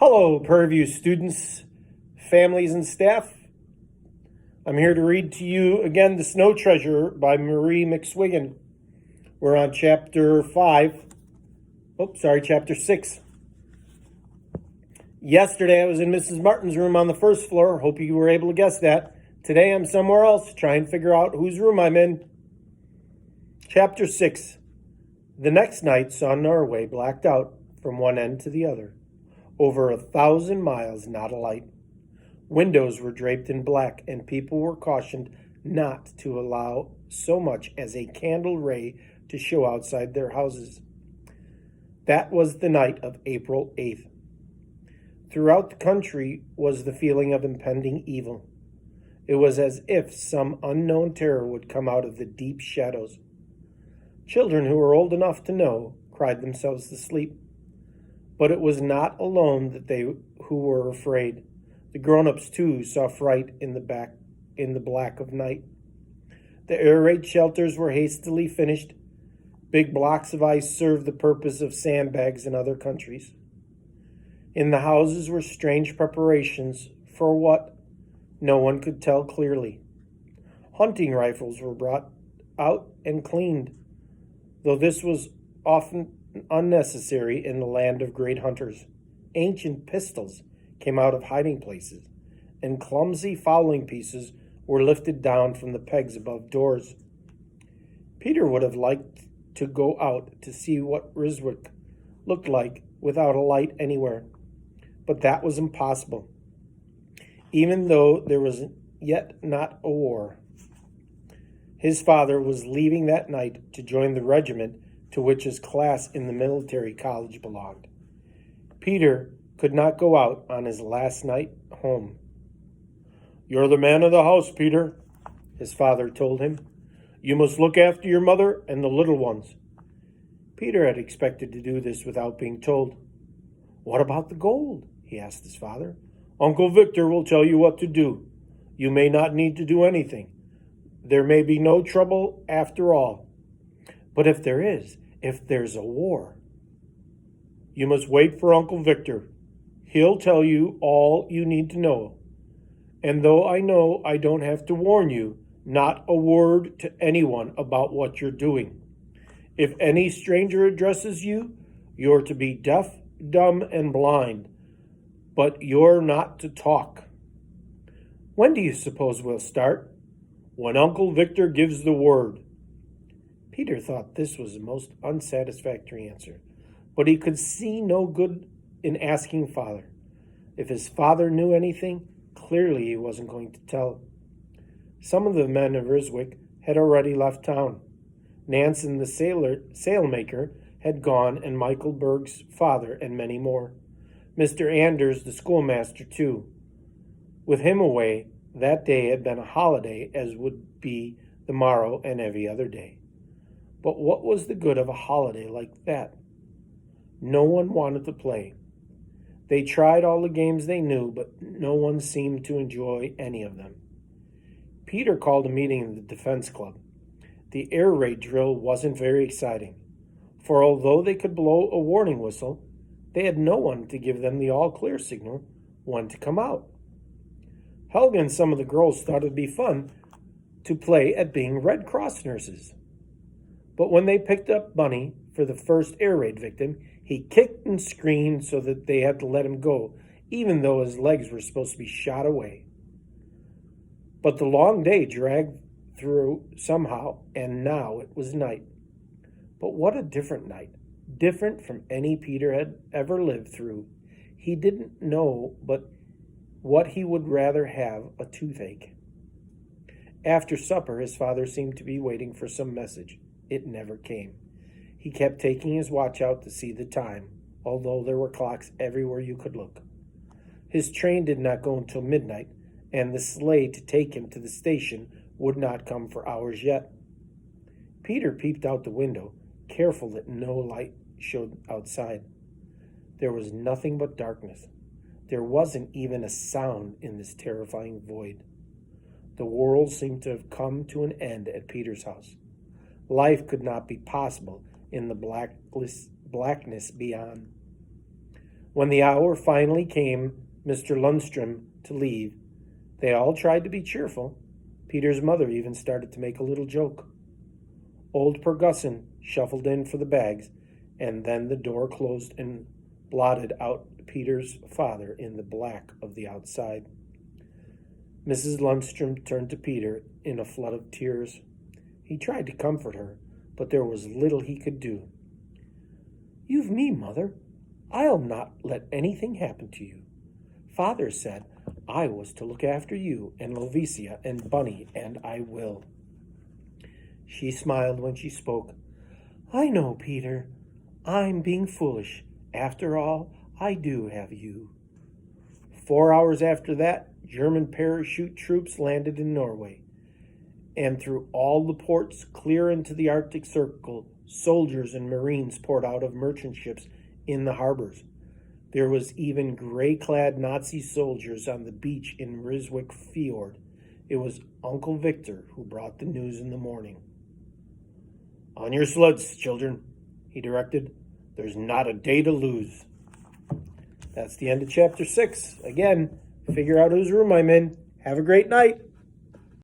Hello, Prairie View students, families, and staff. I'm here to read to you again The Snow Treasure by Marie McSwiggan. We're on chapter 6. Yesterday I was in Mrs. Martin's room on the first floor. Hope you were able to guess that. Today I'm somewhere else to try and figure out whose room I'm in. Chapter 6. The next night saw Norway blacked out from one end to the other. Over 1,000 miles, not a light. Windows were draped in black, and people were cautioned not to allow so much as a candle ray to show outside their houses. That was the night of April 8th. Throughout the country was the feeling of impending evil. It was as if some unknown terror would come out of the deep shadows. Children who were old enough to know cried themselves to sleep. But it was not alone that they who were afraid. The grown-ups too saw fright in the black of night. The air raid shelters were hastily finished. Big blocks of ice served the purpose of sandbags in other countries. In the houses were strange preparations for what? No one could tell clearly. Hunting rifles were brought out and cleaned, though this was often unnecessary in the land of great hunters. Ancient pistols came out of hiding places, and clumsy fowling pieces were lifted down from the pegs above doors. Peter would have liked to go out to see what Ryswick looked like without a light anywhere, but that was impossible, even though there was yet not a war. His father was leaving that night to join the regiment to which his class in the military college belonged. Peter could not go out on his last night home. "You're the man of the house, Peter," his father told him. "You must look after your mother and the little ones." Peter had expected to do this without being told. "What about the gold?" he asked his father. "Uncle Victor will tell you what to do. You may not need to do anything. There may be no trouble after all. But if there's a war, you must wait for Uncle Victor. He'll tell you all you need to know. And though I know I don't have to warn you, not a word to anyone about what you're doing. If any stranger addresses you, you're to be deaf, dumb, and blind, but you're not to talk. When do you suppose we'll start?" "When Uncle Victor gives the word." Peter thought this was the most unsatisfactory answer, but he could see no good in asking father. If his father knew anything, clearly he wasn't going to tell. Some of the men of Ryswick had already left town. Nansen the sailmaker had gone, and Michael Berg's father, and many more. Mr. Anders the schoolmaster too. With him away, that day had been a holiday, as would be the morrow and every other day. But what was the good of a holiday like that? No one wanted to play. They tried all the games they knew, but no one seemed to enjoy any of them. Peter called a meeting in the defense club. The air raid drill wasn't very exciting, for although they could blow a warning whistle, they had no one to give them the all-clear signal when to come out. Helga and some of the girls thought it'd be fun to play at being Red Cross nurses. But when they picked up Bunny for the first air raid victim, he kicked and screamed so that they had to let him go, even though his legs were supposed to be shot away. But the long day dragged through somehow, and now it was night. But what a different night, different from any Peter had ever lived through. He didn't know but what he would rather have a toothache. After supper, his father seemed to be waiting for some message. It never came. He kept taking his watch out to see the time, although there were clocks everywhere you could look. His train did not go until midnight, and the sleigh to take him to the station would not come for hours yet. Peter peeped out the window, careful that no light showed outside. There was nothing but darkness. There wasn't even a sound in this terrifying void. The world seemed to have come to an end at Peter's house. Life could not be possible in the blackness beyond. When the hour finally came, Mr. Lundstrom to leave, they all tried to be cheerful. Peter's mother even started to make a little joke. Old Pergusson shuffled in for the bags, and then the door closed and blotted out Peter's father in the black of the outside. Mrs. Lundstrom turned to Peter in a flood of tears. He tried to comfort her, but there was little he could do. "You've me, Mother. I'll not let anything happen to you. Father said I was to look after you and Lovicia and Bunny, and I will." She smiled when she spoke. "I know, Peter. I'm being foolish. After all, I do have you." 4 hours after that, German parachute troops landed in Norway. And through all the ports clear into the Arctic Circle, soldiers and Marines poured out of merchant ships in the harbors. There was even gray-clad Nazi soldiers on the beach in Ryswick Fjord. It was Uncle Victor who brought the news in the morning. "On your sleds, children," he directed. "There's not a day to lose." That's the end of chapter 6. Again, figure out whose room I'm in. Have a great night.